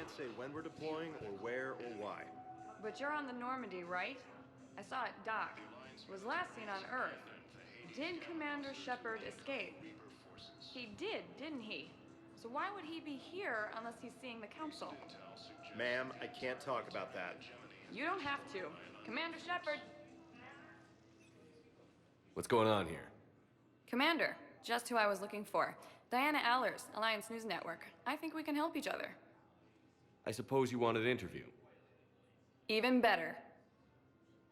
can't say when we're deploying or where or why. But you're on the Normandy, right? I saw it dock. Was last seen on Earth. Did Commander Shepard escape? He did, didn't he? So why would he be here unless he's seeing the Council? Ma'am, I can't talk about that. You don't have to. Commander Shepard! What's going on here? Commander, just who I was looking for. Diana Allers, Alliance News Network. I think we can help each other. I suppose you want an interview. Even better.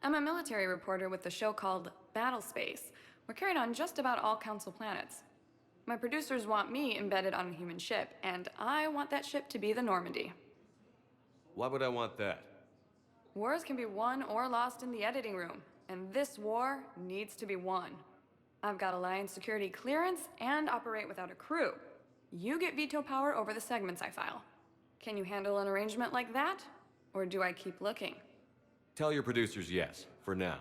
I'm a military reporter with the show called Battle Space. We're carried on just about all Council planets. My producers want me embedded on a human ship, and I want that ship to be the Normandy. Why would I want that? Wars can be won or lost in the editing room, and this war needs to be won. I've got Alliance security clearance and operate without a crew. You get veto power over the segments I file. Can you handle an arrangement like that? Or do I keep looking? Tell your producers yes, for now.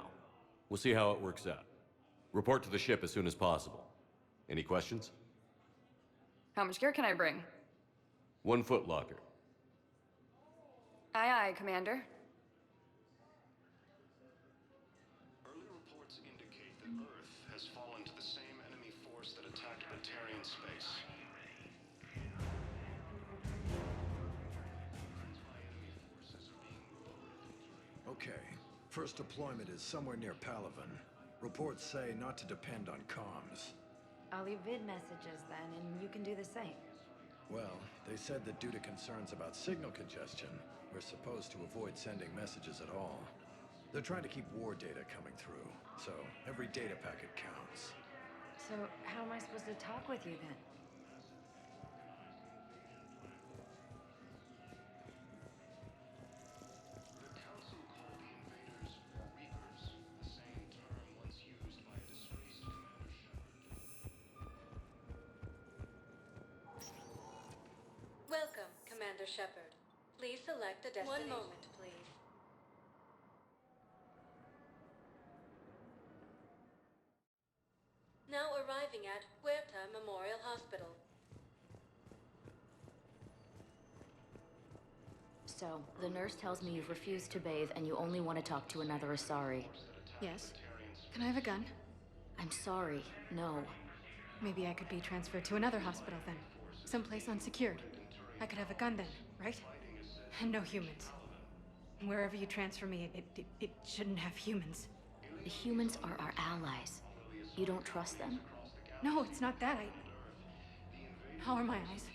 We'll see how it works out. Report to the ship as soon as possible. Any questions? How much gear can I bring? 1 foot locker. Aye, aye, Commander. Early reports indicate that Earth has fallen to the same enemy force that attacked Batarian space. Okay. First deployment is somewhere near Palaven. Reports say not to depend on comms. I'll leave vid messages then, and you can do the same. Well, they said that due to concerns about signal congestion, we're supposed to avoid sending messages at all. They're trying to keep war data coming through, so every data packet counts. So, how am I supposed to talk with you then? The Council called the invaders Reapers, the same term once used by a disgraced Commander Shepard. Welcome, Commander Shepard. Please select a destination. 1 moment, please. Now arriving at Huerta Memorial Hospital. So, the nurse tells me you've refused to bathe and you only want to talk to another Asari. Yes. Can I have a gun? I'm sorry, no. Maybe I could be transferred to another hospital then. Someplace unsecured. I could have a gun then, right? And no humans. Wherever you transfer me, it shouldn't have humans. The humans are our allies. You don't trust them? No, it's not that. How are my eyes?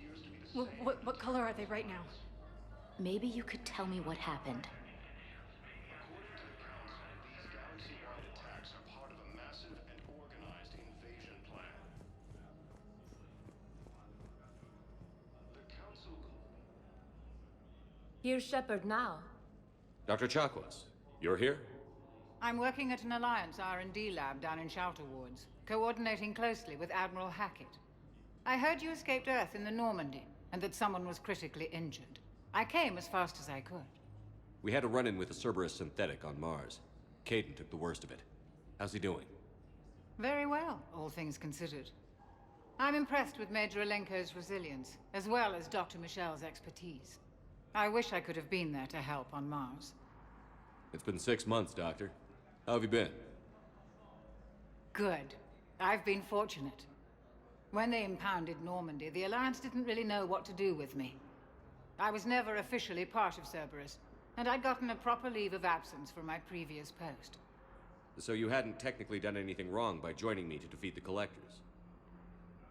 What color are they right now? Maybe you could tell me what happened. These galaxy-wide attacks are part of a massive and organized invasion plan. The Council... Here's Shepard now. Dr. Chakwas, you're here? I'm working at an Alliance R&D lab down in Shelter Wards, coordinating closely with Admiral Hackett. I heard you escaped Earth in the Normandy, and that someone was critically injured. I came as fast as I could. We had a run-in with a Cerberus synthetic on Mars. Caden took the worst of it. How's he doing? Very well, all things considered. I'm impressed with Major Alenko's resilience, as well as Dr. Michel's expertise. I wish I could have been there to help on Mars. It's been 6 months, Doctor. How have you been? Good. I've been fortunate. When they impounded Normandy, the Alliance didn't really know what to do with me. I was never officially part of Cerberus, and I'd gotten a proper leave of absence from my previous post. So you hadn't technically done anything wrong by joining me to defeat the Collectors?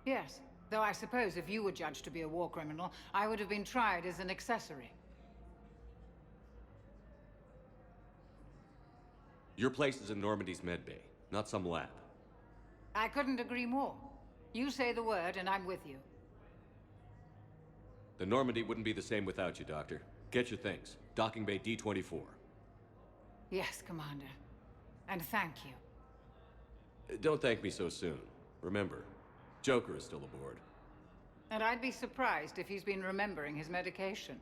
Yes, though I suppose if you were judged to be a war criminal, I would have been tried as an accessory. Your place is in Normandy's medbay, not some lab. I couldn't agree more. You say the word, and I'm with you. The Normandy wouldn't be the same without you, Doctor. Get your things. Docking Bay D-24. Yes, Commander. And thank you. Don't thank me so soon. Remember, Joker is still aboard. And I'd be surprised if he's been remembering his medication.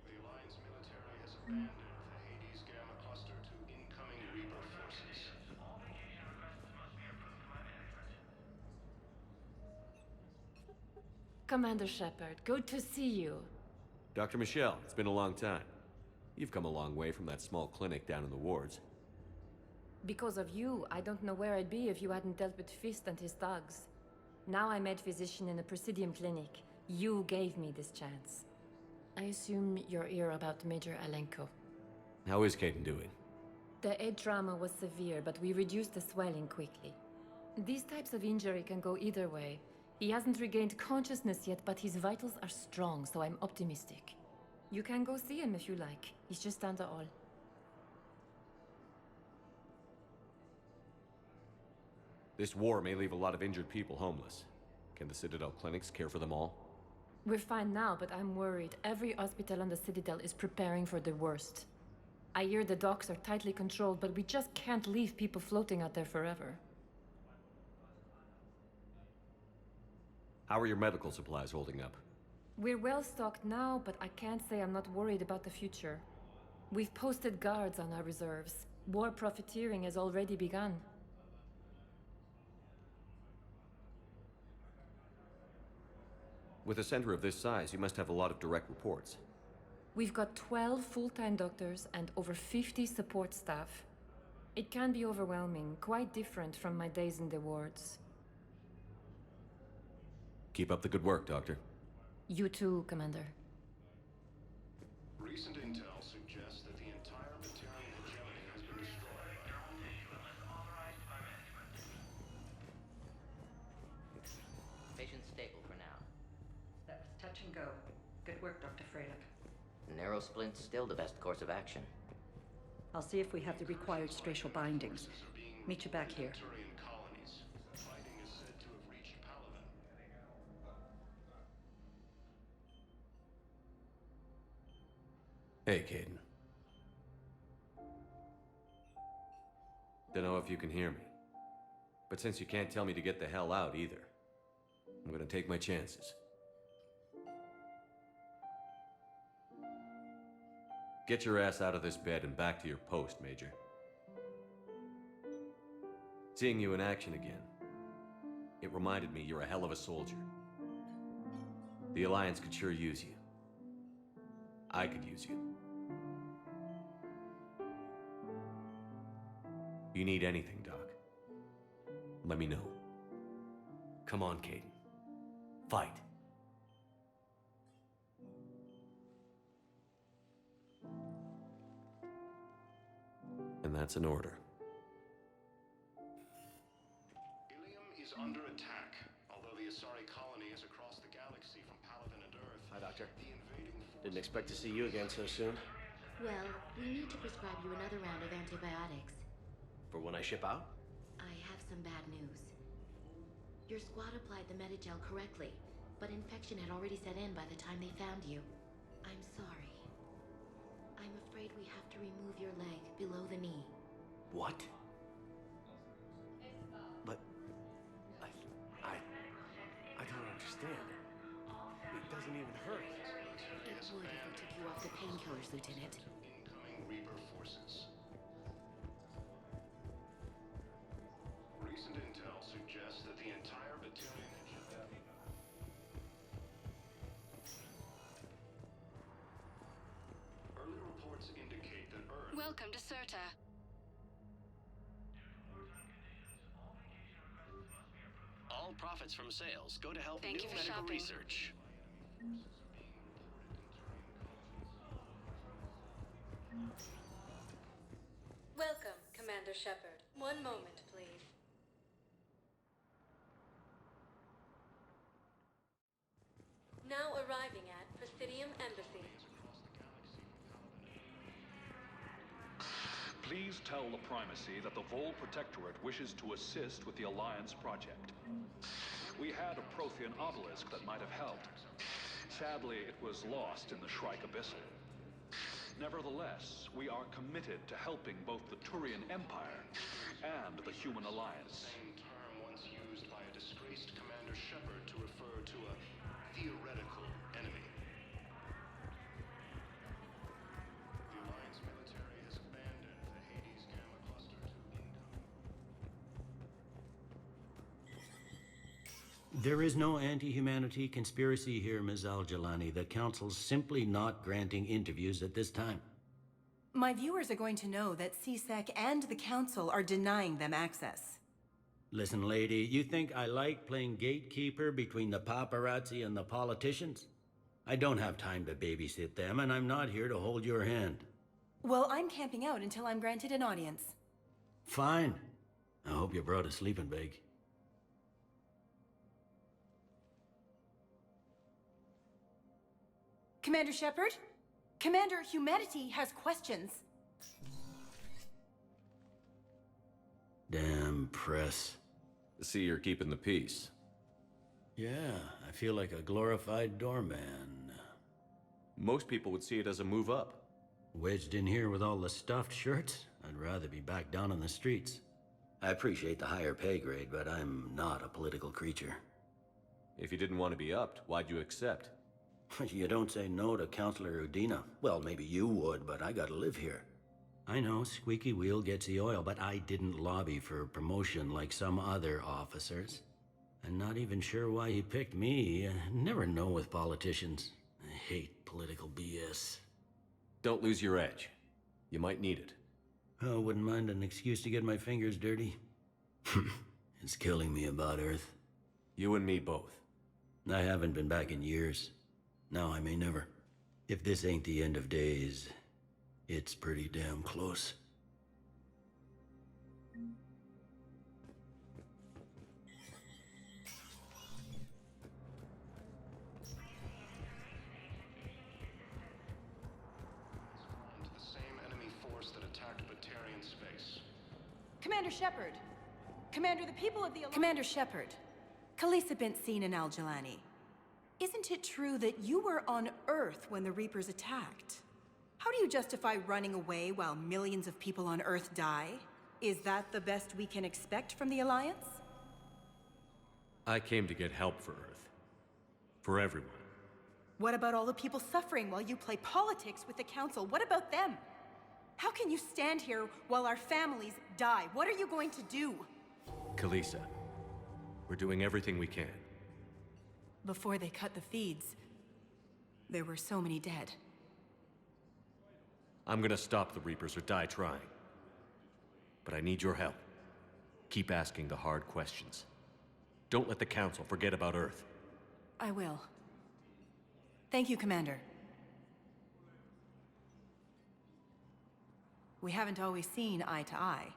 The Alliance military has abandoned the Hades Gamma cluster to incoming Reaper forces. Commander Shepard, good to see you. Dr. Michelle, it's been a long time. You've come a long way from that small clinic down in the wards. Because of you, I don't know where I'd be if you hadn't dealt with Fist and his thugs. Now I'm head physician in the Presidium Clinic. You gave me this chance. I assume you're here about Major Alenko. How is Caden doing? The head trauma was severe, but we reduced the swelling quickly. These types of injury can go either way. He hasn't regained consciousness yet, but his vitals are strong, so I'm optimistic. You can go see him if you like. He's just down the hall. This war may leave a lot of injured people homeless. Can the Citadel clinics care for them all? We're fine now, but I'm worried. Every hospital on the Citadel is preparing for the worst. I hear the docks are tightly controlled, but we just can't leave people floating out there forever. How are your medical supplies holding up? We're well stocked now, but I can't say I'm not worried about the future. We've posted guards on our reserves. War profiteering has already begun. With a center of this size, you must have a lot of direct reports. We've got 12 full-time doctors and over 50 support staff. It can be overwhelming, quite different from my days in the wards. Keep up the good work, Doctor. You too, Commander. Recent intel suggests that the entire Batarian hegemony has been destroyed. Patient stable for now. That was touch and go. Good work, Dr. Freilich. Narrow splint's still the best course of action. I'll see if we have the required spatial bindings. Meet you back here. Turian colonies. Fighting is said to have reached Palaven. Hey, Caden. Don't know if you can hear me. But since you can't tell me to get the hell out either, I'm gonna take my chances. Get your ass out of this bed and back to your post, Major. Seeing you in action again, it reminded me you're a hell of a soldier. The Alliance could sure use you. I could use you. You need anything, Doc, let me know. Come on, Caden. Fight. And that's an order. Ilium is under attack. Although the Asari colony is across the galaxy from Palaven and Earth. Hi, Doctor. The invading Didn't expect to see you again so soon. Well, we need to prescribe you another round of antibiotics. For when I ship out? I have some bad news. Your squad applied the Metagel correctly, but infection had already set in by the time they found you. I'm sorry. I'm afraid we have to remove your leg below the knee. What? But I don't understand. It doesn't even hurt. It would if we took you off the painkillers, Lieutenant. incoming Reaper forces. Recent intel suggests that the entire Batarian hegemony. Early reports indicate that Earth. Welcome to Serta. All profits from sales go to help Thank new you for medical shopping. research. Welcome, Commander Shepard. One moment, please. Now arriving at Presidium Embassy. Please tell the Primacy that the Vol Protectorate wishes to assist with the Alliance project. We had a Prothean obelisk that might have helped. Sadly, it was lost in the Shrike Abyssal. Nevertheless, we are committed to helping both the Turian Empire and the Human Alliance. Same term once used by a disgraced Commander Shepard to refer to a theoretical enemy. The Alliance military has abandoned the Hades Gamma Cluster to incoming. There is no anti-humanity conspiracy here, Ms. Al-Jalani. The Council's simply not granting interviews at this time. My viewers are going to know that CSEC and the Council are denying them access. Listen, lady, you think I like playing gatekeeper between the paparazzi and the politicians? I don't have time to babysit them, and I'm not here to hold your hand. Well, I'm camping out until I'm granted an audience. Fine. I hope you brought a sleeping bag. Commander Shepard? Commander, humanity has questions. Damn press. See, you're keeping the peace. Yeah, I feel like a glorified doorman. Most people would see it as a move up. Wedged in here with all the stuffed shirts, I'd rather be back down on the streets. I appreciate the higher pay grade, but I'm not a political creature. If you didn't want to be upped, why'd you accept? You don't say no to Counselor Udina. Well, maybe you would, but I gotta live here. I know, squeaky wheel gets the oil, but I didn't lobby for promotion like some other officers. I'm not even sure why he picked me. I never know with politicians. I hate political BS. Don't lose your edge. You might need it. Oh, wouldn't mind an excuse to get my fingers dirty. It's killing me about Earth. You and me both. I haven't been back in years. Now I may never. If this ain't the end of days, it's pretty damn close. Commander Shepard! Commander, the people of the Alliance— Commander Shepard, Khaleesa bint Sin and Al-Jalani. Isn't it true that you were on Earth when the Reapers attacked? How do you justify running away while millions of people on Earth die? Is that the best we can expect from the Alliance? I came to get help for Earth. For everyone. What about all the people suffering while you play politics with the Council? What about them? How can you stand here while our families die? What are you going to do? Khaleesa, we're doing everything we can. Before they cut the feeds, there were so many dead. I'm gonna stop the Reapers or die trying. But I need your help. Keep asking the hard questions. Don't let the Council forget about Earth. I will. Thank you, Commander. We haven't always seen eye to eye,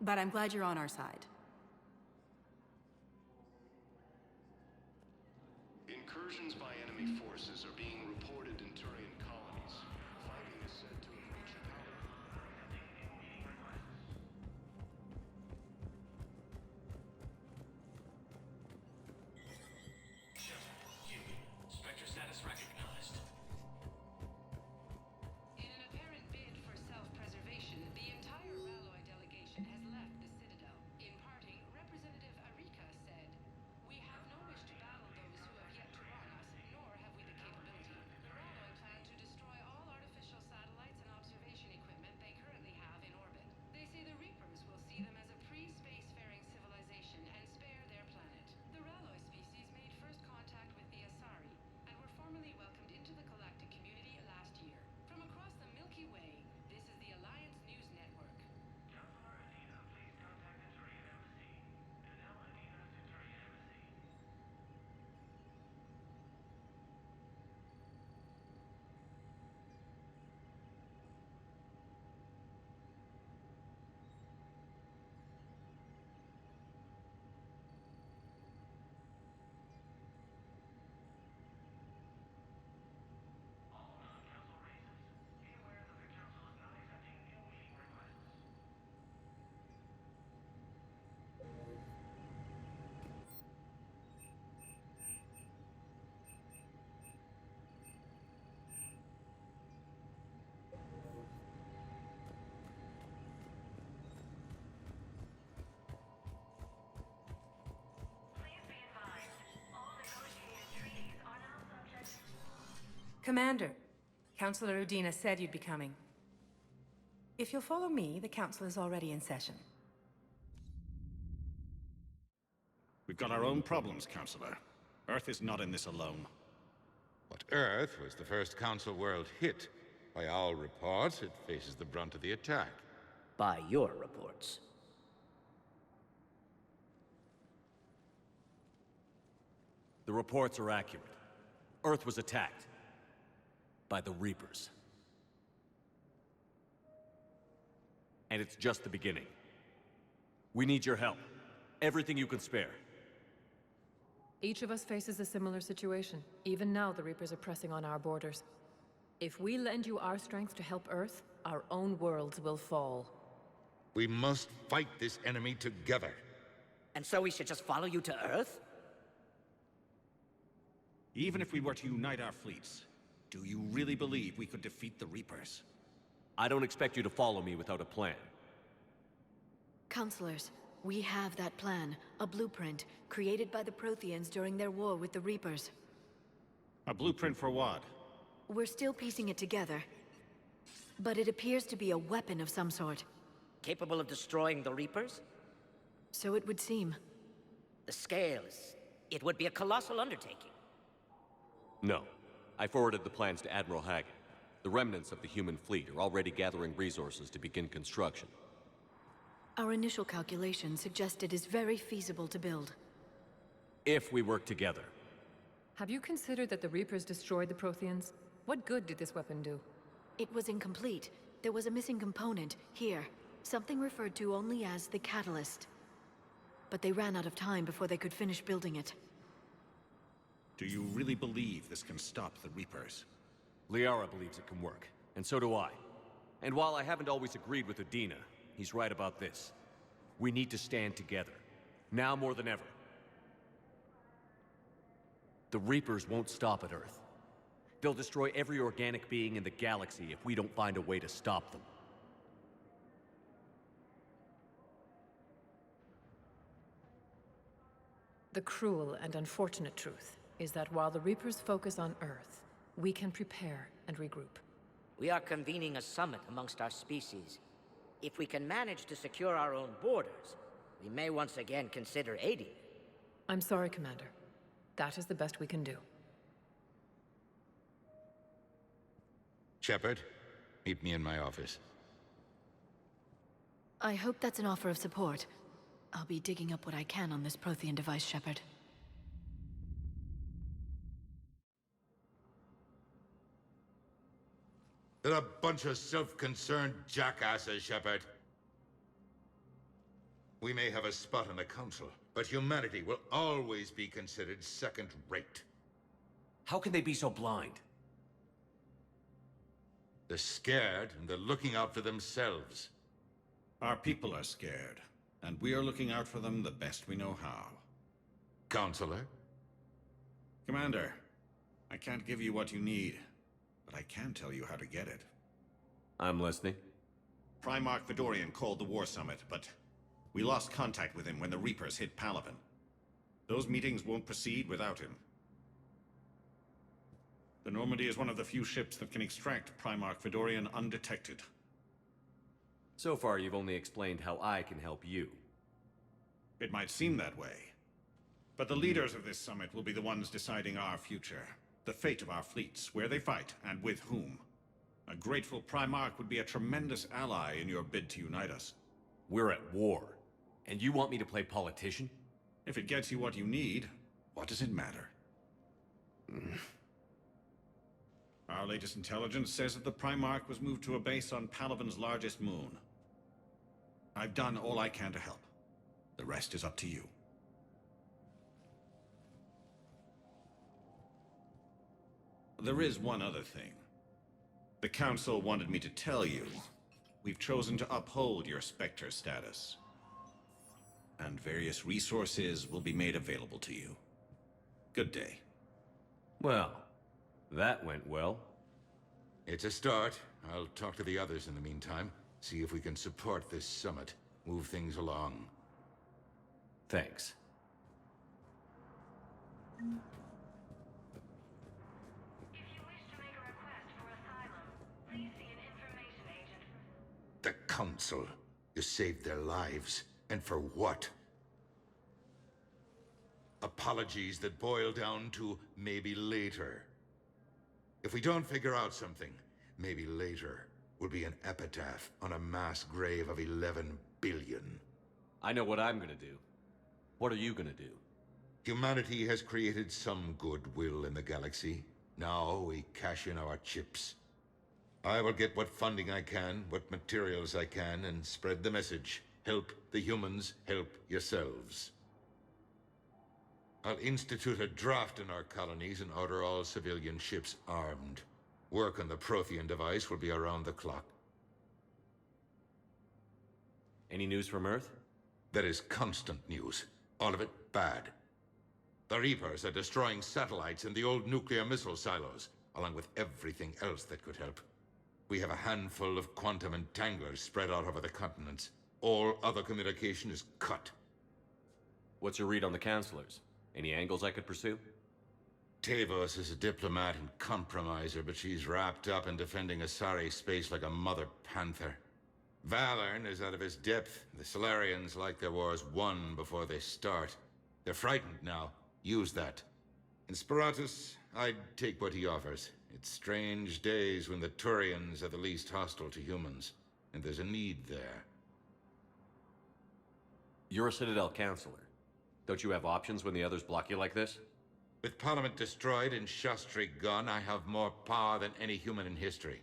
but I'm glad you're on our side. Incursions by enemy forces are being reported in Turian colonies. Fighting is said to have reached power. Spectre status recognized. In an apparent bid for self-preservation, the entire Ralloy delegation has left the Citadel. In parting, Representative Arika said, "We have no wish to battle those who have yet to wrong us, nor have we the capability. The Ralloy plan to destroy all artificial satellites and observation equipment they currently have in orbit. They say the Reapers will see them as a pre-spacefaring civilization and spare their planet. The Ralloy species made first contact with the Asari and were formally welcomed into the galactic community last year. From across the Milky Way, this is the Alliance News Network." Commander, Counselor Udina said you'd be coming. If you'll follow me, the Council is already in session. We got our own problems, Counselor. Earth is not in this alone. But Earth was the first Council world hit. By all reports, it faces the brunt of the attack. By your reports. The reports are accurate. Earth was attacked. By the Reapers. And it's just the beginning. We need your help. Everything you can spare. Each of us faces a similar situation. Even now, the Reapers are pressing on our borders. If we lend you our strength to help Earth, our own worlds will fall. We must fight this enemy together. And so we should just follow you to Earth? Even if we were to unite our fleets, do you really believe we could defeat the Reapers? I don't expect you to follow me without a plan. Counselors, we have that plan. A blueprint, created by the Protheans during their war with the Reapers. A blueprint for what? We're still piecing it together. But it appears to be a weapon of some sort. Capable of destroying the Reapers? So it would seem. The scale is... it would be a colossal undertaking. No. I forwarded the plans to Admiral Hagen. The remnants of the human fleet are already gathering resources to begin construction. Our initial calculations suggest it is very feasible to build. If we work together. Have you considered that the Reapers destroyed the Protheans? What good did this weapon do? It was incomplete. There was a missing component, here. Something referred to only as the catalyst. But they ran out of time before they could finish building it. Do you really believe this can stop the Reapers? Liara believes it can work, and so do I. And while I haven't always agreed with Udina, he's right about this. We need to stand together. Now more than ever. The Reapers won't stop at Earth. They'll destroy every organic being in the galaxy if we don't find a way to stop them. The cruel and unfortunate truth is that while the Reapers focus on Earth, we can prepare and regroup. We are convening a summit amongst our species. If we can manage to secure our own borders, we may once again consider aiding. I'm sorry, Commander. That is the best we can do. Shepard, meet me in my office. I hope that's an offer of support. I'll be digging up what I can on this Prothean device, Shepard. They're a bunch of self-concerned jackasses, Shepard. We may have a spot on the Council, but humanity will always be considered second-rate. How can they be so blind? They're scared, and they're looking out for themselves. Our people are scared, and we are looking out for them the best we know how. Counselor? Commander, I can't give you what you need, but I can tell you how to get it. I'm listening. Primarch Fedorian called the War Summit, but we lost contact with him when the Reapers hit Palaven. Those meetings won't proceed without him. The Normandy is one of the few ships that can extract Primarch Fedorian undetected. So far, you've only explained how I can help you. It might seem that way. But the leaders of this summit will be the ones deciding our future. The fate of our fleets, where they fight, and with whom. A grateful Primarch would be a tremendous ally in your bid to unite us. We're at war. And you want me to play politician? If it gets you what you need, what does it matter? Our latest intelligence says that the Primarch was moved to a base on Palaven's largest moon. I've done all I can to help. The rest is up to you. There is one other thing. The Council wanted me to tell you, we've chosen to uphold your Spectre status. And various resources will be made available to you. Good day. Well, that went well. It's a start. I'll talk to the others in the meantime. See if we can support this summit. Move things along. Thanks. The Council. You saved their lives. And for what? Apologies that boil down to maybe later. If we don't figure out something, maybe later will be an epitaph on a mass grave of 11 billion. I know what I'm gonna do. What are you gonna do? Humanity has created some goodwill in the galaxy. Now we cash in our chips. I will get what funding I can, what materials I can, and spread the message. Help the humans, help yourselves. I'll institute a draft in our colonies and order all civilian ships armed. Work on the Prothean device will be around the clock. Any news from Earth? There is constant news. All of it bad. The Reapers are destroying satellites and the old nuclear missile silos, along with everything else that could help. We have a handful of quantum entanglers spread out over the continents. All other communication is cut. What's your read on the counselors? Any angles I could pursue? Tavos is a diplomat and compromiser, but she's wrapped up in defending Asari space like a mother panther. Valorn is out of his depth. The Solarians like their wars won before they start. They're frightened now. Use that. In Sparatus, I'd take what he offers. It's strange days when the Turians are the least hostile to humans, and there's a need there. You're a Citadel counselor. Don't you have options when the others block you like this? With Parliament destroyed and Shastri gone, I have more power than any human in history.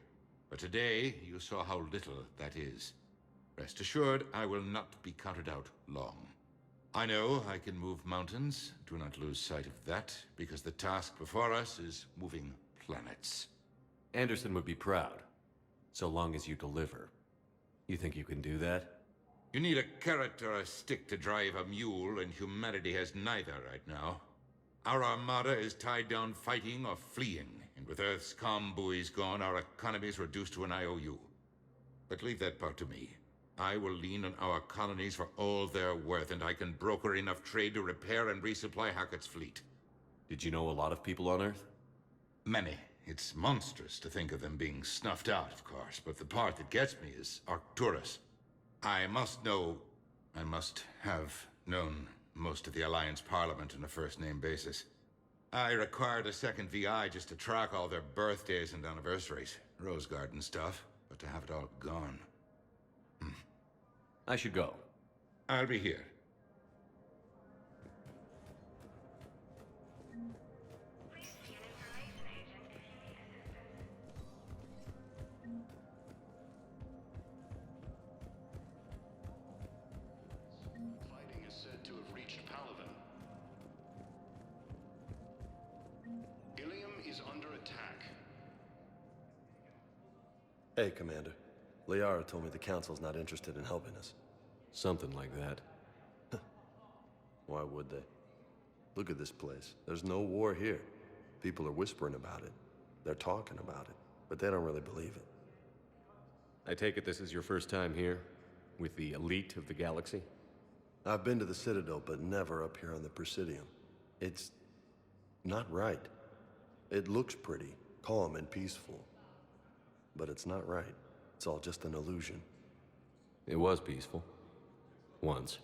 But today, you saw how little that is. Rest assured, I will not be counted out long. I know I can move mountains. Do not lose sight of that, because the task before us is moving planets. Anderson would be proud, so long as you deliver. You think you can do that? You need a carrot or a stick to drive a mule, and humanity has neither right now. Our armada is tied down fighting or fleeing, and with Earth's comm buoys gone, our economy is reduced to an IOU. But leave that part to me. I will lean on our colonies for all they're worth, and I can broker enough trade to repair and resupply Hackett's fleet. Did you know a lot of people on Earth? Many. It's monstrous to think of them being snuffed out, of course, but the part that gets me is Arcturus. I must have known most of the Alliance Parliament on a first-name basis. I required a second VI just to track all their birthdays and anniversaries. Rose Garden stuff, but to have it all gone. I should go. I'll be here. Fighting is said to have reached Palaven. Ilium is under attack. Hey, Commander. Liara told me the Council's not interested in helping us. Something like that. Why would they? Look at this place. There's no war here. People are whispering about it. They're talking about it, but they don't really believe it. I take it this is your first time here? With the elite of the galaxy? I've been to the Citadel, but never up here on the Presidium. It's not right. It looks pretty, calm and peaceful. But it's not right. It's all just an illusion. It was peaceful. Once.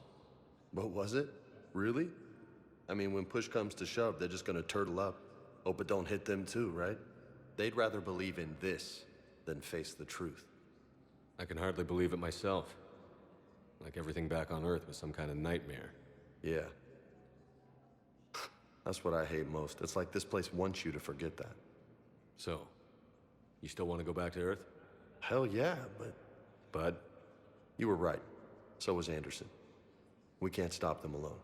But was it? Really? I mean, when push comes to shove, they're just gonna turtle up. Hope it don't hit them too, right? They'd rather believe in this than face the truth. I can hardly believe it myself. Like everything back on Earth was some kind of nightmare. Yeah. That's what I hate most. It's like this place wants you to forget that. So, you still want to go back to Earth? Hell yeah, but... Bud? You were right. So was Anderson. We can't stop them alone.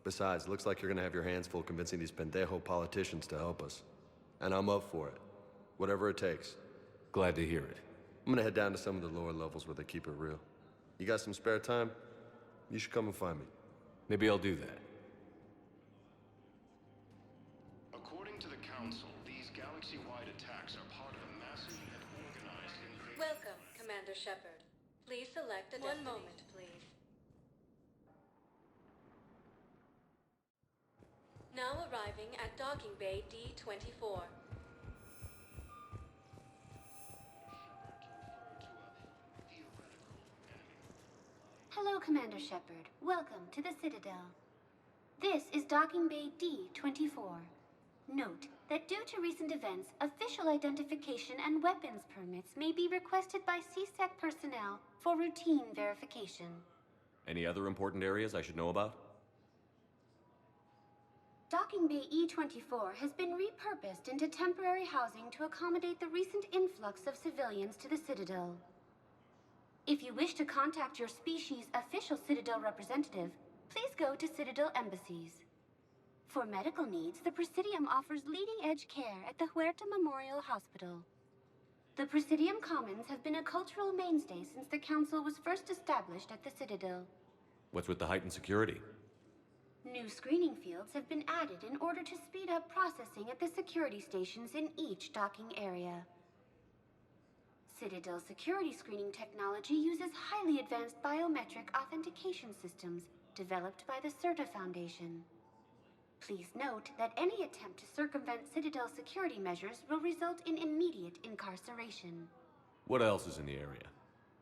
Besides, looks like you're gonna have your hands full convincing these pendejo politicians to help us. And I'm up for it. Whatever it takes. Glad to hear it. I'm gonna head down to some of the lower levels where they keep it real. You got some spare time? You should come and find me. Maybe I'll do that. According to the Council, these galaxy-wide attacks are part of a massive and organized invasion. Welcome, Commander Shepard. Please select a destination. 1 moment, please. Now arriving at Docking Bay D-24. Hello, Commander Shepard. Welcome to the Citadel. This is Docking Bay D-24. Note that due to recent events, official identification and weapons permits may be requested by CSEC personnel for routine verification. Any other important areas I should know about? Docking Bay E-24 has been repurposed into temporary housing to accommodate the recent influx of civilians to the Citadel. If you wish to contact your species' official Citadel representative, please go to Citadel embassies. For medical needs, the Presidium offers leading-edge care at the Huerta Memorial Hospital. The Presidium Commons have been a cultural mainstay since the Council was first established at the Citadel. What's with the heightened security? New screening fields have been added in order to speed up processing at the security stations in each docking area. Citadel security screening technology uses highly advanced biometric authentication systems developed by the CERTA Foundation. Please note that any attempt to circumvent Citadel security measures will result in immediate incarceration. What else is in the area?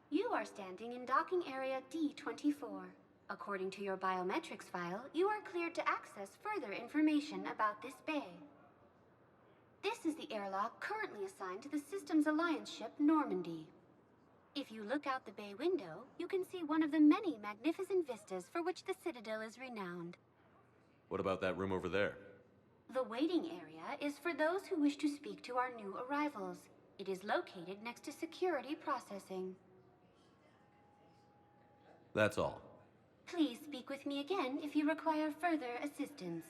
You are standing in docking area D-24. According to your biometrics file, you are cleared to access further information about this bay. This is the airlock currently assigned to the Systems Alliance ship Normandy. If you look out the bay window, you can see one of the many magnificent vistas for which the Citadel is renowned. What about that room over there? The waiting area is for those who wish to speak to our new arrivals. It is located next to security processing. That's all. Please speak with me again if you require further assistance.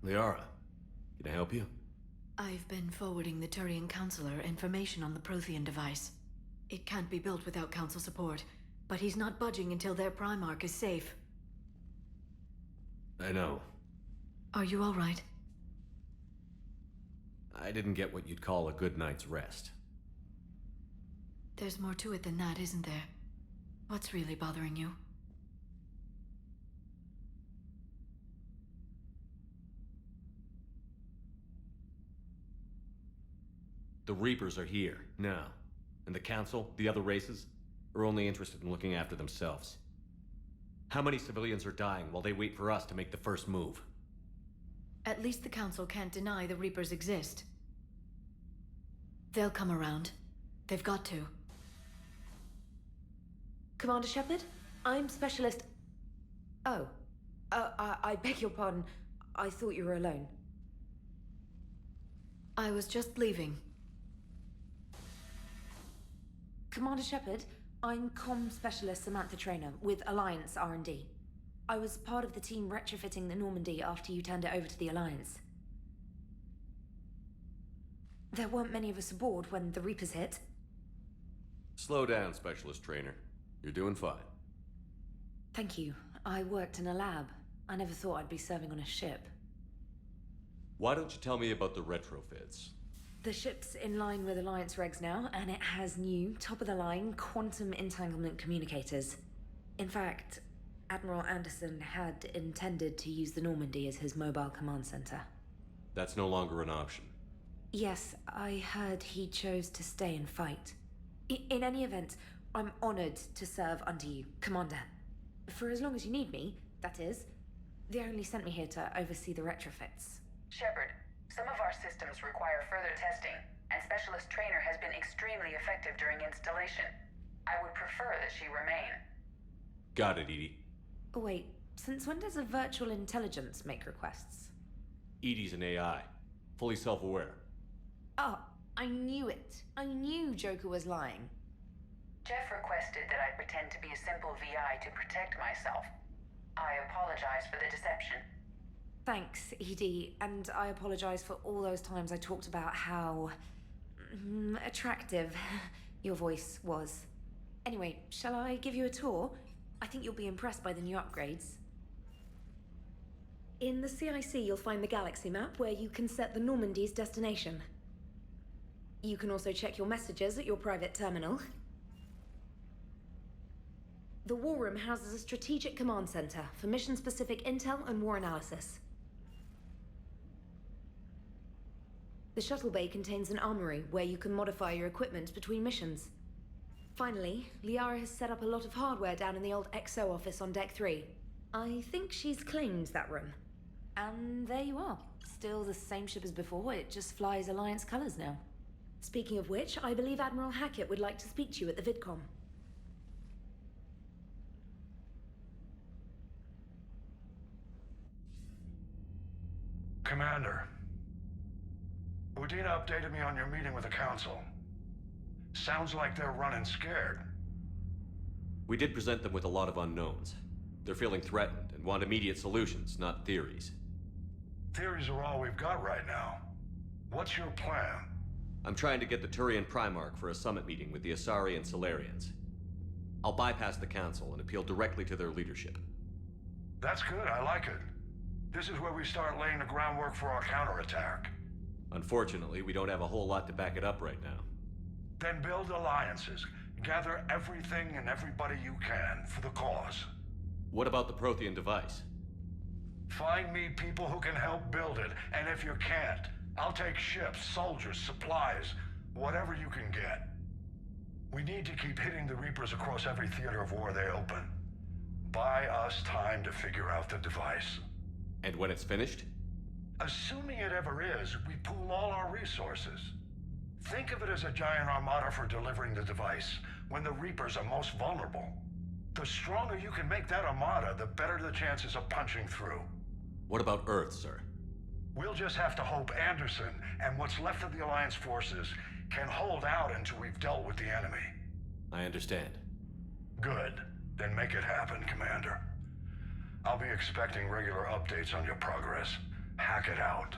Liara, can I help you? I've been forwarding the Turian Counselor information on the Prothean device. It can't be built without Council support, but he's not budging until their Primarch is safe. I know. Are you all right? I didn't get what you'd call a good night's rest. There's more to it than that, isn't there? What's really bothering you? The Reapers are here, now. And the Council, the other races, are only interested in looking after themselves. How many civilians are dying while they wait for us to make the first move? At least the Council can't deny the Reapers exist. They'll come around. They've got to. Commander Shepard? I'm Specialist... Oh. I beg your pardon. I thought you were alone. I was just leaving. Commander Shepard, I'm comm specialist Samantha Trainer with Alliance R&D. I was part of the team retrofitting the Normandy after you turned it over to the Alliance. There weren't many of us aboard when the Reapers hit. Slow down, Specialist Trainer. You're doing fine. Thank you. I worked in a lab. I never thought I'd be serving on a ship. Why don't you tell me about the retrofits? The ship's in line with Alliance regs now, and it has new, top-of-the-line quantum entanglement communicators. In fact, Admiral Anderson had intended to use the Normandy as his mobile command center. That's no longer an option. Yes, I heard he chose to stay and fight. In any event, I'm honored to serve under you, Commander. For as long as you need me, that is. They only sent me here to oversee the retrofits. Shepard, some of our systems require further testing, and Specialist Trainer has been extremely effective during installation. I would prefer that she remain. Got it, Edie. Oh, wait, since when does a virtual intelligence make requests? Edie's an AI, fully self-aware. Oh, I knew it. I knew Joker was lying. Jeff requested that I pretend to be a simple VI to protect myself. I apologize for the deception. Thanks, Edie, and I apologize for all those times I talked about how attractive your voice was. Anyway, shall I give you a tour? I think you'll be impressed by the new upgrades. In the CIC, you'll find the galaxy map where you can set the Normandy's destination. You can also check your messages at your private terminal. The War Room houses a strategic command center for mission-specific intel and war analysis. The shuttle bay contains an armory where you can modify your equipment between missions. Finally, Liara has set up a lot of hardware down in the old XO office on Deck 3. I think she's claimed that room. And there you are. Still the same ship as before, it just flies Alliance colors now. Speaking of which, I believe Admiral Hackett would like to speak to you at the VidCom. Commander, Udina updated me on your meeting with the Council. Sounds like they're running scared. We did present them with a lot of unknowns. They're feeling threatened and want immediate solutions, not theories. Theories are all we've got right now. What's your plan? I'm trying to get the Turian Primarch for a summit meeting with the Asari and Solarians. I'll bypass the Council and appeal directly to their leadership. That's good, I like it. This is where we start laying the groundwork for our counterattack. Unfortunately, we don't have a whole lot to back it up right now. Then build alliances. Gather everything and everybody you can for the cause. What about the Prothean device? Find me people who can help build it, and if you can't, I'll take ships, soldiers, supplies, whatever you can get. We need to keep hitting the Reapers across every theater of war they open. Buy us time to figure out the device. And when it's finished? Assuming it ever is, we pool all our resources. Think of it as a giant armada for delivering the device, when the Reapers are most vulnerable. The stronger you can make that armada, the better the chances of punching through. What about Earth, sir? We'll just have to hope Anderson and what's left of the Alliance forces can hold out until we've dealt with the enemy. I understand. Good. Then make it happen, Commander. I'll be expecting regular updates on your progress. Hack it out.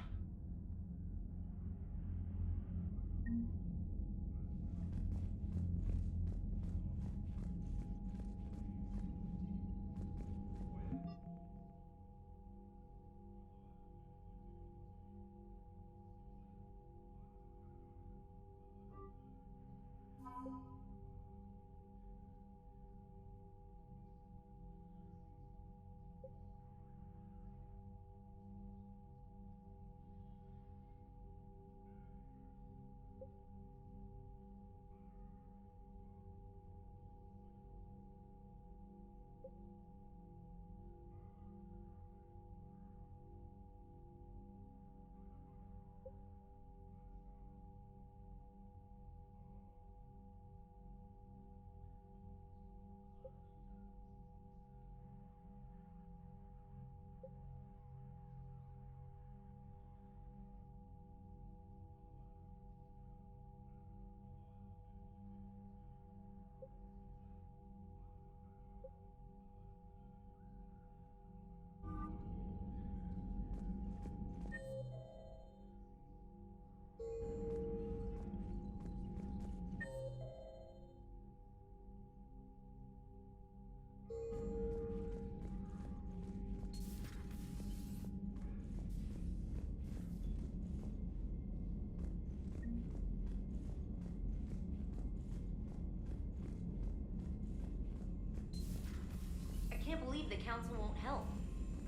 Council won't help.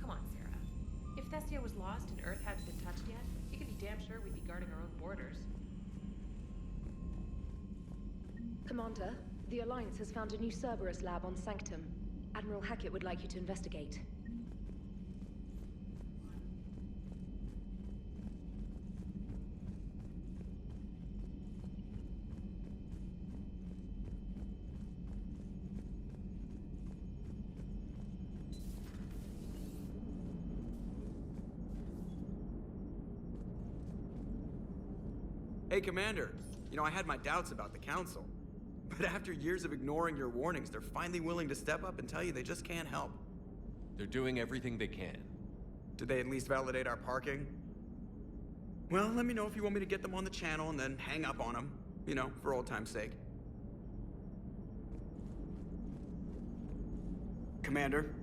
Come on, Sarah. If Thessia was lost and Earth hadn't been touched yet, you can be damn sure we'd be guarding our own borders. Commander, the Alliance has found a new Cerberus lab on Sanctum. Admiral Hackett would like you to investigate. Hey, Commander. You know, I had my doubts about the Council. But after years of ignoring your warnings, they're finally willing to step up and tell you they just can't help. They're doing everything they can. Did they at least validate our parking? Well, let me know if you want me to get them on the channel and then hang up on them. You know, for old time's sake. Commander?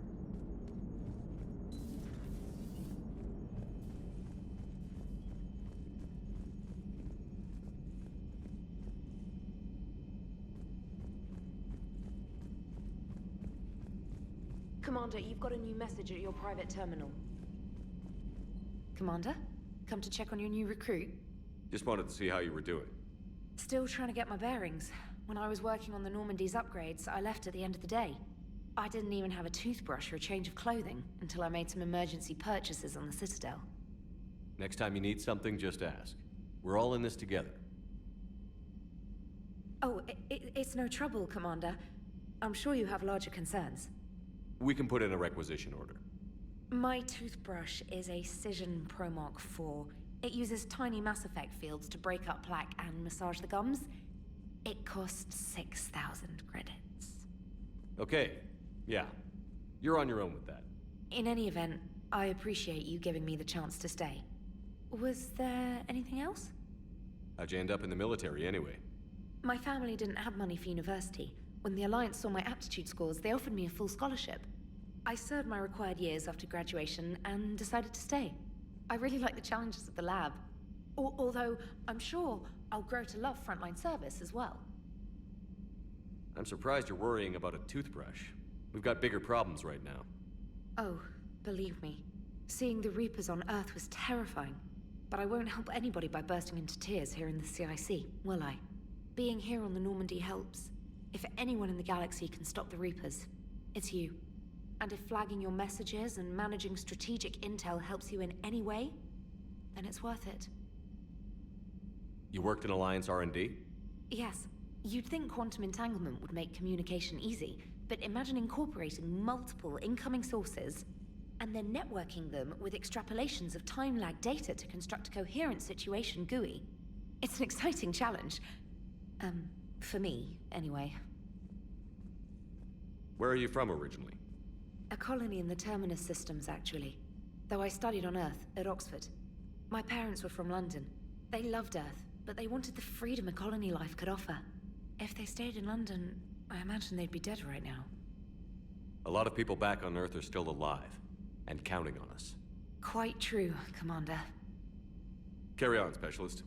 Commander, you've got a new message at your private terminal. Commander? Come to check on your new recruit? Just wanted to see how you were doing. Still trying to get my bearings. When I was working on the Normandy's upgrades, I left at the end of the day. I didn't even have a toothbrush or a change of clothing until I made some emergency purchases on the Citadel. Next time you need something, just ask. We're all in this together. Oh, it's no trouble, Commander. I'm sure you have larger concerns. We can put in a requisition order. My toothbrush is a Cision Pro Mark IV. It uses tiny Mass Effect fields to break up plaque and massage the gums. It costs 6,000 credits. Okay, yeah. You're on your own with that. In any event, I appreciate you giving me the chance to stay. Was there anything else? How'd you end up in the military anyway? My family didn't have money for university. When the Alliance saw my aptitude scores, they offered me a full scholarship. I served my required years after graduation and decided to stay. I really like the challenges of the lab. Although, I'm sure I'll grow to love frontline service as well. I'm surprised you're worrying about a toothbrush. We've got bigger problems right now. Oh, believe me. Seeing the Reapers on Earth was terrifying. But I won't help anybody by bursting into tears here in the CIC, will I? Being here on the Normandy helps. If anyone in the galaxy can stop the Reapers, it's you. And if flagging your messages and managing strategic intel helps you in any way, then it's worth it. You worked in Alliance R&D? Yes. You'd think quantum entanglement would make communication easy, but imagine incorporating multiple incoming sources and then networking them with extrapolations of time-lag data to construct a coherent situation GUI. It's an exciting challenge. For me, anyway. Where are you from originally? A colony in the Terminus systems, actually. Though I studied on Earth, at Oxford. My parents were from London. They loved Earth, but they wanted the freedom a colony life could offer. If they stayed in London, I imagine they'd be dead right now. A lot of people back on Earth are still alive, and counting on us. Quite true, Commander. Carry on, Specialist.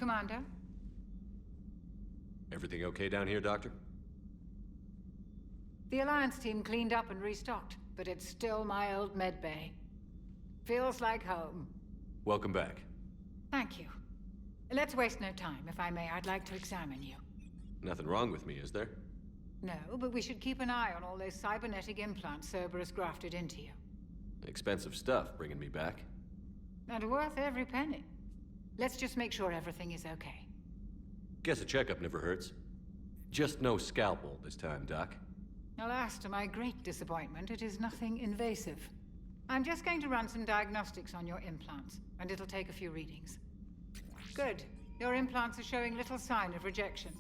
Commander? Everything okay down here, Doctor? The Alliance team cleaned up and restocked, but it's still my old medbay. Feels like home. Welcome back. Thank you. Let's waste no time. If I may, I'd like to examine you. Nothing wrong with me, is there? No, but we should keep an eye on all those cybernetic implants Cerberus grafted into you. Expensive stuff bringing me back. And worth every penny. Let's just make sure everything is okay. Guess a checkup never hurts. Just no scalpel this time, Doc. Alas, to my great disappointment, it is nothing invasive. I'm just going to run some diagnostics on your implants, and it'll take a few readings. Good. Your implants are showing little sign of rejection.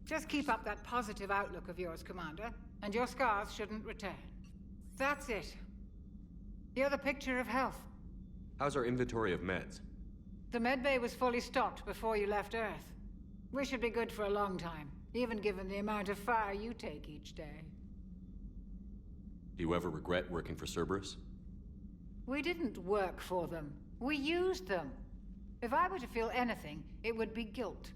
Just keep up that positive outlook of yours, Commander, and your scars shouldn't return. That's it. You're the picture of health. How's our inventory of meds? The medbay was fully stocked before you left Earth. We should be good for a long time, even given the amount of fire you take each day. Do you ever regret working for Cerberus? We didn't work for them. We used them. If I were to feel anything, it would be guilt.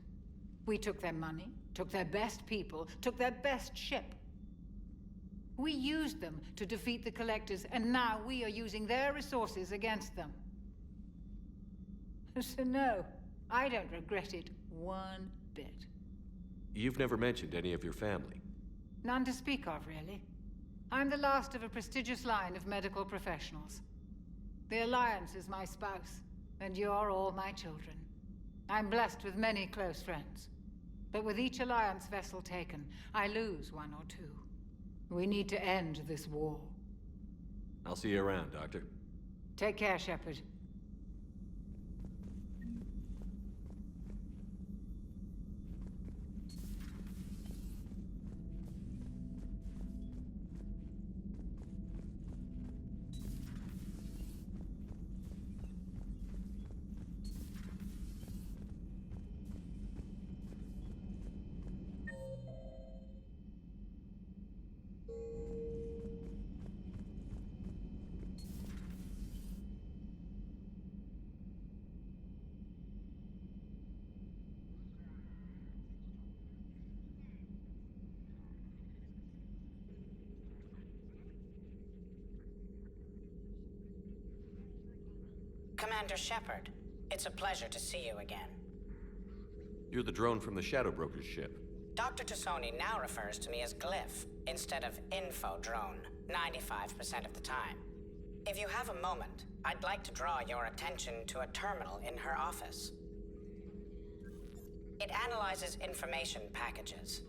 We took their money, took their best people, took their best ship. We used them to defeat the Collectors, and now we are using their resources against them. So no, I don't regret it one bit. You've never mentioned any of your family. None to speak of, really. I'm the last of a prestigious line of medical professionals. The Alliance is my spouse, and you're all my children. I'm blessed with many close friends. But with each Alliance vessel taken, I lose one or two. We need to end this war. I'll see you around, Doctor. Take care, Shepard. Commander Shepard, it's a pleasure to see you again. You're the drone from the Shadow Broker's ship. Dr. Tassoni now refers to me as Glyph instead of Info Drone, 95% of the time. If you have a moment, I'd like to draw your attention to a terminal in her office. It analyzes information packages.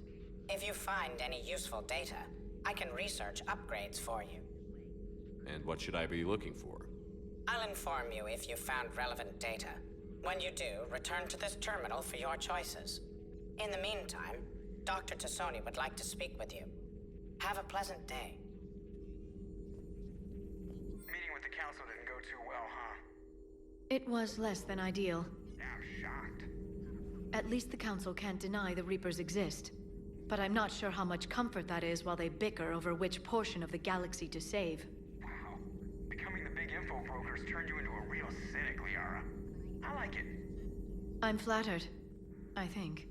If you find any useful data, I can research upgrades for you. And what should I be looking for? I'll inform you if you've found relevant data. When you do, return to this terminal for your choices. In the meantime, Dr. Tassoni would like to speak with you. Have a pleasant day. Meeting with the council didn't go too well, huh? It was less than ideal. I'm shocked. At least the council can't deny the Reapers exist. But I'm not sure how much comfort that is while they bicker over which portion of the galaxy to save. Wow. Becoming the big info brokers turned you into a real cynic, Liara. I like it. I'm flattered, I think.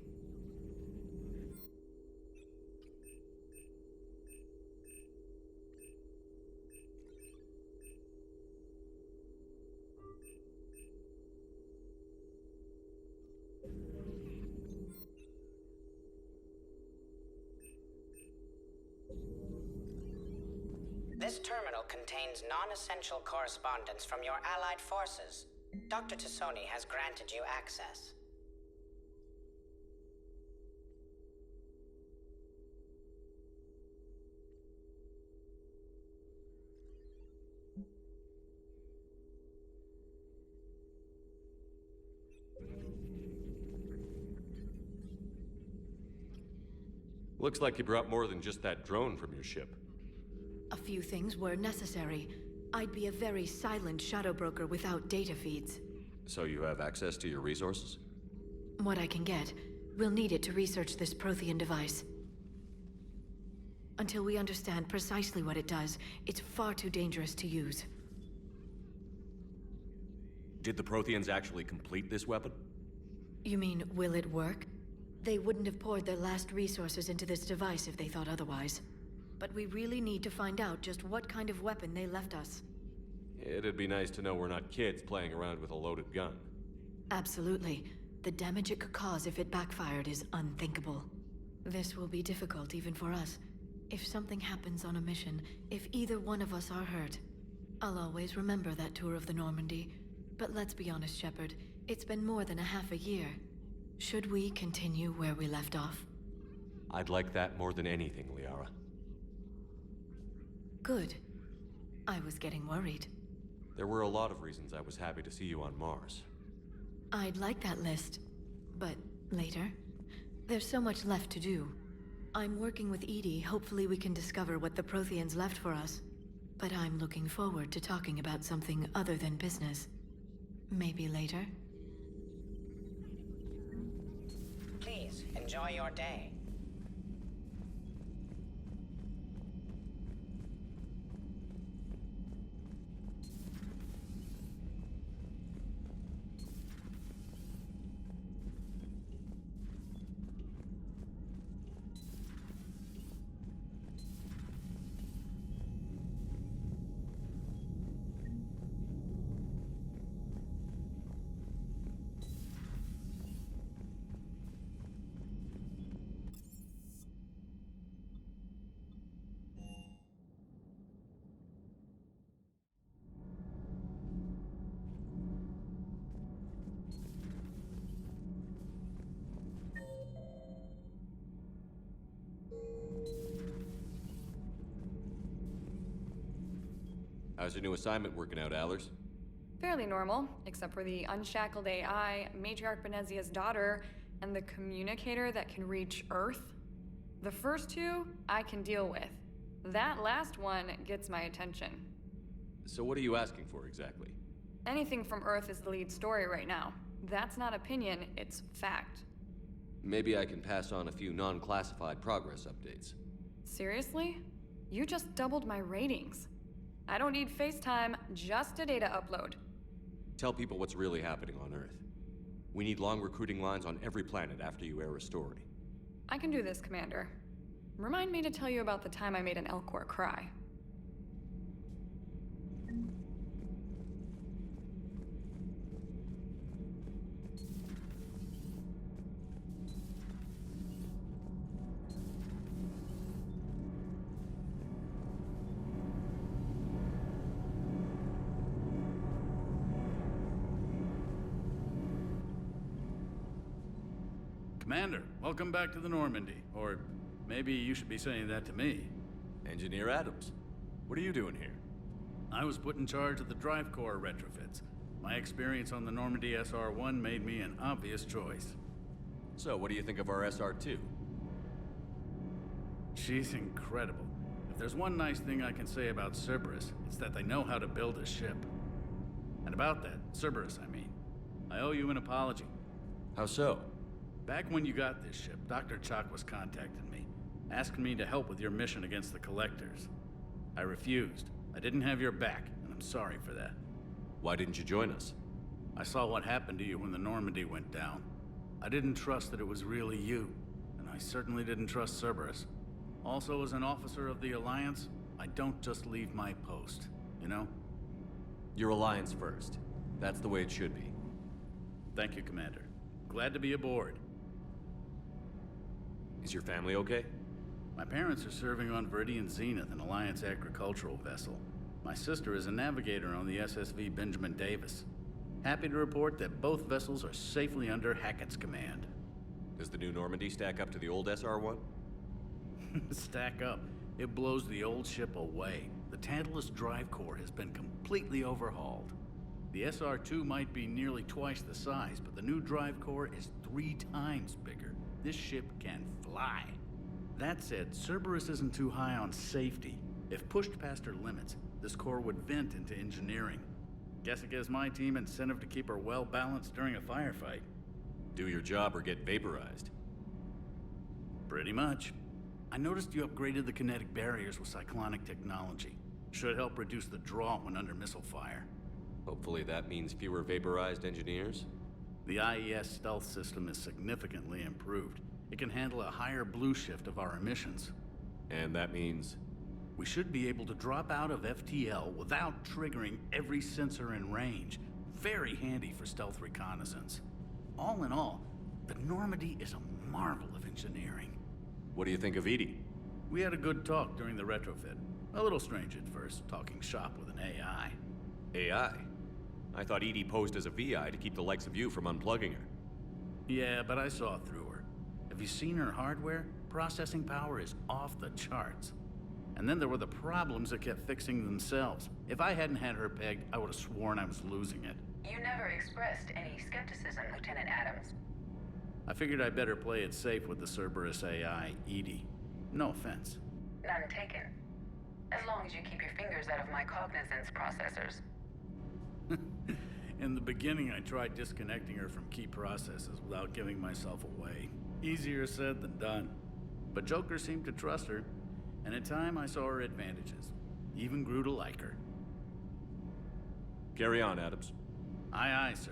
This terminal contains non-essential correspondence from your allied forces. Dr. Tassoni has granted you access. Looks like you brought more than just that drone from your ship. A few things were necessary. I'd be a very silent shadow broker without data feeds. So you have access to your resources? What I can get. We'll need it to research this Prothean device. Until we understand precisely what it does, it's far too dangerous to use. Did the Protheans actually complete this weapon? You mean, will it work? They wouldn't have poured their last resources into this device if they thought otherwise. But we really need to find out just what kind of weapon they left us. It'd be nice to know we're not kids playing around with a loaded gun. Absolutely. The damage it could cause if it backfired is unthinkable. This will be difficult even for us. If something happens on a mission, if either one of us are hurt, I'll always remember that tour of the Normandy. But let's be honest, Shepard. It's been more than a half a year. Should we continue where we left off? I'd like that more than anything, Liara. Good. I was getting worried. There were a lot of reasons I was happy to see you on Mars. I'd like that list, but later. There's so much left to do. I'm working with EDI. Hopefully we can discover what the Protheans left for us. But I'm looking forward to talking about something other than business. Maybe later? Please, enjoy your day. How's your new assignment working out, Allers? Fairly normal, except for the unshackled AI, Matriarch Benezia's daughter, and the communicator that can reach Earth. The first two, I can deal with. That last one gets my attention. So what are you asking for exactly? Anything from Earth is the lead story right now. That's not opinion, it's fact. Maybe I can pass on a few non-classified progress updates. Seriously? You just doubled my ratings. I don't need FaceTime, just a data upload. Tell people what's really happening on Earth. We need long recruiting lines on every planet after you air a story. I can do this, Commander. Remind me to tell you about the time I made an Elcor cry. Commander, welcome back to the Normandy. Or maybe you should be saying that to me. Engineer Adams, what are you doing here? I was put in charge of the drive core retrofits. My experience on the Normandy SR-1 made me an obvious choice. So, what do you think of our SR-2? She's incredible. If there's one nice thing I can say about Cerberus, it's that they know how to build a ship. And about that, Cerberus, I mean, I owe you an apology. How so? Back when you got this ship, Dr. Chalk was contacting me, asking me to help with your mission against the Collectors. I refused. I didn't have your back, and I'm sorry for that. Why didn't you join us? I saw what happened to you when the Normandy went down. I didn't trust that it was really you, and I certainly didn't trust Cerberus. Also, as an officer of the Alliance, I don't just leave my post, you know? Your Alliance first. That's the way it should be. Thank you, Commander. Glad to be aboard. Is your family okay? My parents are serving on Viridian Zenith, an Alliance agricultural vessel. My sister is a navigator on the SSV Benjamin Davis. Happy to report that both vessels are safely under Hackett's command. Does the new Normandy stack up to the old SR-1? Stack up. It blows the old ship away. The Tantalus drive core has been completely overhauled. The SR-2 might be nearly twice the size, but the new drive core is 3 times bigger. This ship can fly. That said, Cerberus isn't too high on safety. If pushed past her limits, this core would vent into engineering. Guess it gives my team incentive to keep her well balanced during a firefight. Do your job or get vaporized. Pretty much. I noticed you upgraded the kinetic barriers with cyclonic technology. Should help reduce the draw when under missile fire. Hopefully that means fewer vaporized engineers? The IES stealth system is significantly improved. It can handle a higher blue shift of our emissions. And that means? We should be able to drop out of FTL without triggering every sensor in range. Very handy for stealth reconnaissance. All in all, the Normandy is a marvel of engineering. What do you think of Edie? We had a good talk during the retrofit. A little strange at first, talking shop with an AI. AI? I thought Edie posed as a VI to keep the likes of you from unplugging her. Yeah, but I saw through her. Have you seen her hardware? Processing power is off the charts. And then there were the problems that kept fixing themselves. If I hadn't had her pegged, I would have sworn I was losing it. You never expressed any skepticism, Lieutenant Adams. I figured I'd better play it safe with the Cerberus AI, Edie. No offense. None taken. As long as you keep your fingers out of my cognizance processors. In the beginning, I tried disconnecting her from key processes without giving myself away. Easier said than done. But Joker seemed to trust her, and in time I saw her advantages. Even grew to like her. Carry on, Adams. Aye, aye, sir.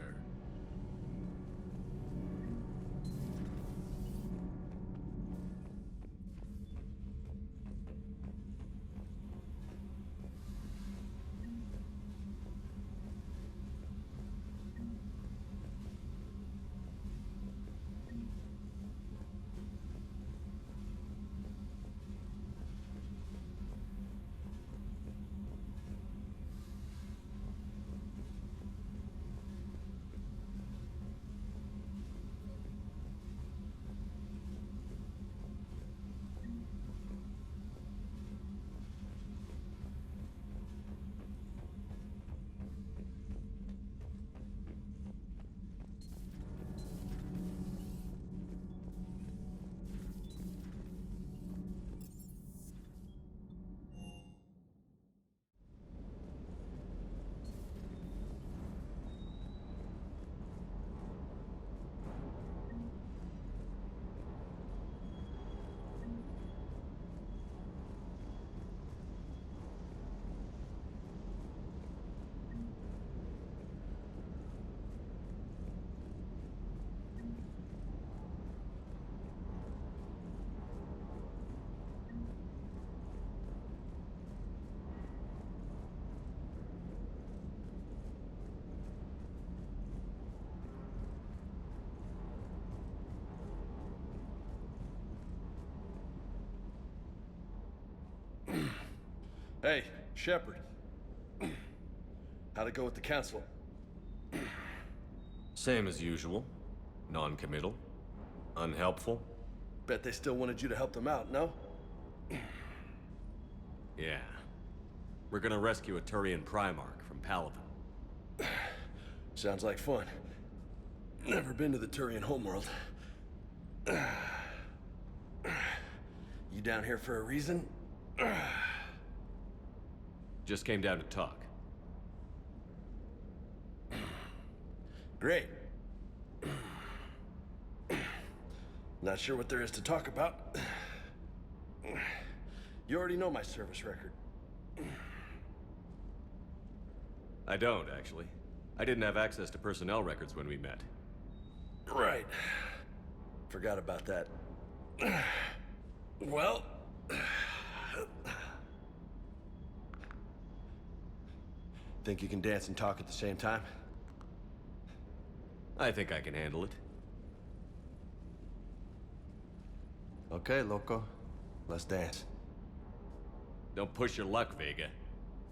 Hey, Shepard. How'd it go with the council? Same as usual. Non-committal. Unhelpful. Bet they still wanted you to help them out, no? Yeah. We're gonna rescue a Turian Primarch from Palaven. Sounds like fun. Never been to the Turian homeworld. You down here for a reason? Just came down to talk. Great. Not sure what there is to talk about. You already know my service record. I don't, actually. I didn't have access to personnel records when we met. Right. Forgot about that. Well... Think you can dance and talk at the same time? I think I can handle it. Okay, loco. Let's dance. Don't push your luck, Vega.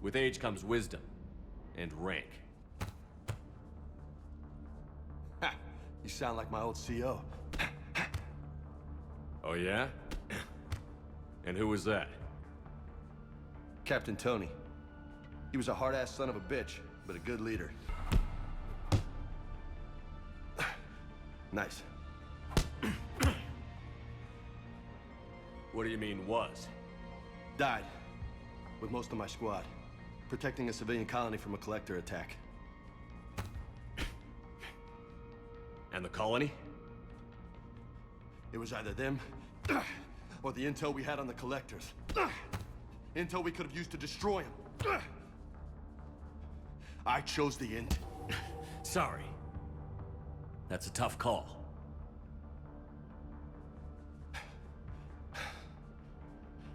With age comes wisdom. And rank. Ha! You sound like my old CO. Oh yeah? And who was that? Captain Tony. He was a hard-ass son of a bitch, but a good leader. Nice. What do you mean, was? Died. With most of my squad. Protecting a civilian colony from a collector attack. And the colony? It was either them, or the intel we had on the collectors. Intel we could have used to destroy them. I chose the intel. Sorry. That's a tough call.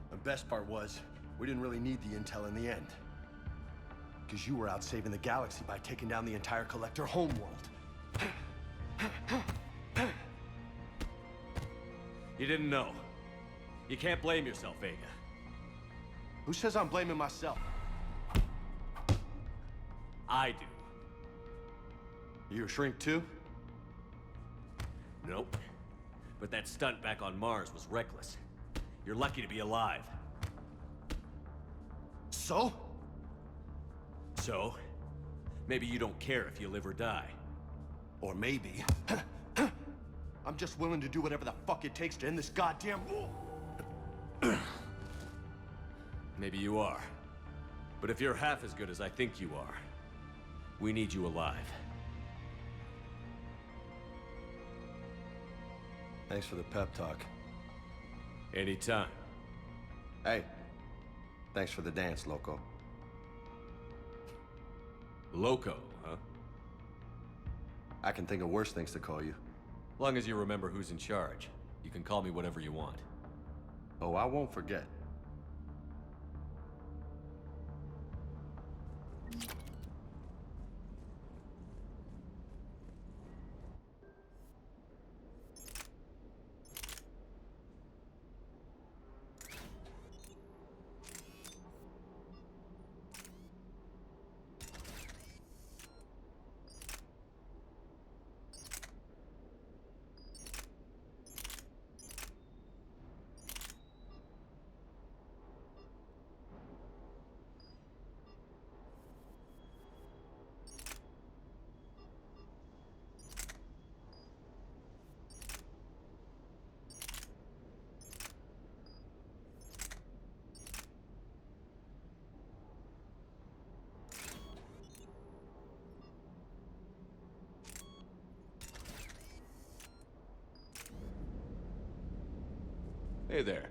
The best part was, we didn't really need the intel in the end. Because you were out saving the galaxy by taking down the entire Collector homeworld. You didn't know. You can't blame yourself, Vega. Who says I'm blaming myself? I do. You a shrink too? Nope. But that stunt back on Mars was reckless. You're lucky to be alive. So? So? Maybe you don't care if you live or die. Or maybe... I'm just willing to do whatever the fuck it takes to end this goddamn war! Maybe you are. But if you're half as good as I think you are, we need you alive. Thanks for the pep talk. Anytime. Hey, thanks for the dance, Loco. Loco, huh? I can think of worse things to call you. Long as you remember who's in charge, you can call me whatever you want. Oh, I won't forget. Hey there.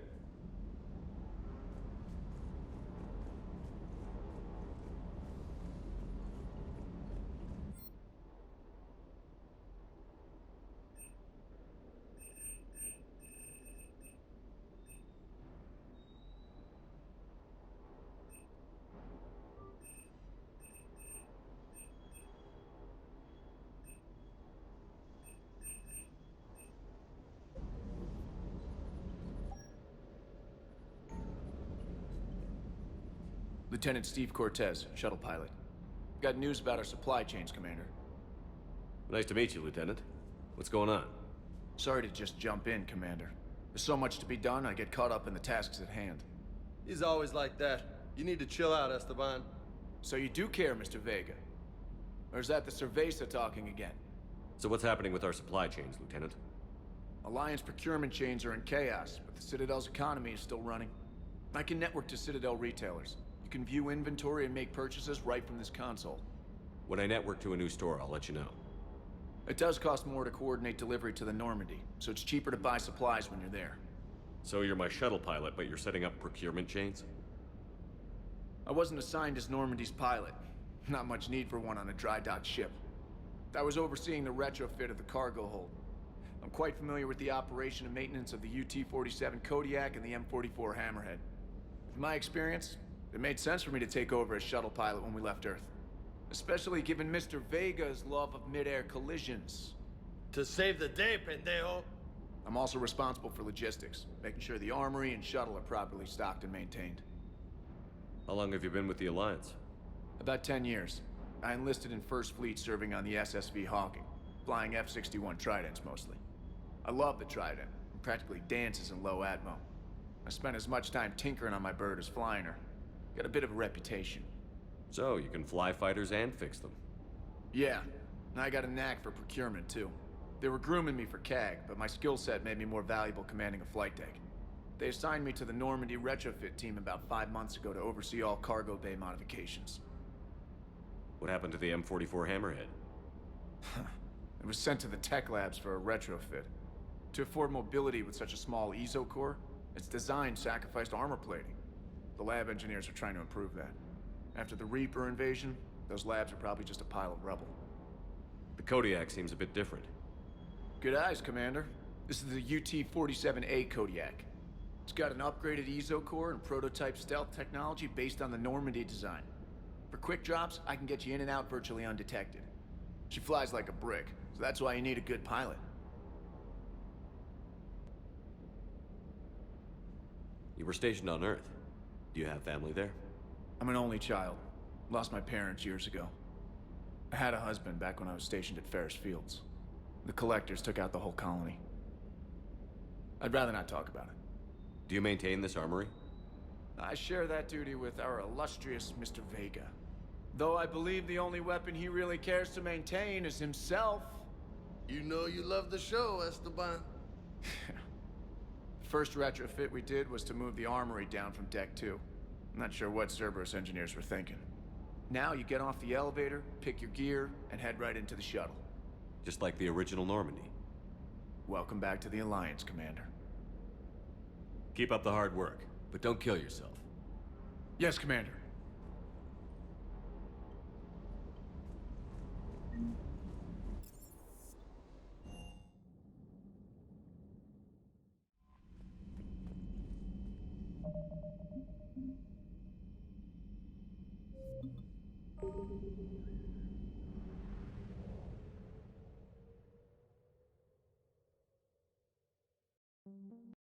Lieutenant Steve Cortez, shuttle pilot. Got news about our supply chains, Commander. Nice to meet you, Lieutenant. What's going on? Sorry to just jump in, Commander. There's so much to be done, I get caught up in the tasks at hand. He's always like that. You need to chill out, Esteban. So you do care, Mr. Vega? Or is that the Cerveza talking again? So what's happening with our supply chains, Lieutenant? Alliance procurement chains are in chaos, but the Citadel's economy is still running. I can network to Citadel retailers. You can view inventory and make purchases right from this console. When I network to a new store, I'll let you know. It does cost more to coordinate delivery to the Normandy, so it's cheaper to buy supplies when you're there. So you're my shuttle pilot, but you're setting up procurement chains? I wasn't assigned as Normandy's pilot. Not much need for one on a dry dock ship. I was overseeing the retrofit of the cargo hold. I'm quite familiar with the operation and maintenance of the UT-47 Kodiak and the M44 Hammerhead. With my experience, it made sense for me to take over as shuttle pilot when we left Earth. Especially given Mr. Vega's love of mid-air collisions. To save the day, pendejo! I'm also responsible for logistics, making sure the armory and shuttle are properly stocked and maintained. How long have you been with the Alliance? About 10 years. I enlisted in First Fleet serving on the SSV Hawking, flying F-61 Tridents mostly. I love the Trident, and practically dances in low atmo. I spent as much time tinkering on my bird as flying her. Got a bit of a reputation. So, you can fly fighters and fix them? Yeah, and I got a knack for procurement too. They were grooming me for CAG, but my skill set made me more valuable commanding a flight deck. They assigned me to the Normandy retrofit team about 5 months ago to oversee all cargo bay modifications. What happened to the M44 Hammerhead? It was sent to the tech labs for a retrofit. To afford mobility with such a small ESO core, its design sacrificed armor plating. The lab engineers are trying to improve that. After the Reaper invasion, those labs are probably just a pile of rubble. The Kodiak seems a bit different. Good eyes, Commander. This is the UT-47A Kodiak. It's got an upgraded EZO core and prototype stealth technology based on the Normandy design. For quick drops, I can get you in and out virtually undetected. She flies like a brick, so that's why you need a good pilot. You were stationed on Earth. Do you have family there? I'm an only child. Lost my parents years ago. I had a husband back when I was stationed at Ferris Fields. The collectors took out the whole colony. I'd rather not talk about it. Do you maintain this armory? I share that duty with our illustrious Mr. Vega. Though I believe the only weapon he really cares to maintain is himself. You know you love the show, Esteban. The first retrofit we did was to move the armory down from Deck 2. I'm not sure what Cerberus engineers were thinking. Now you get off the elevator, pick your gear, and head right into the shuttle. Just like the original Normandy. Welcome back to the Alliance, Commander. Keep up the hard work, but don't kill yourself. Yes, Commander.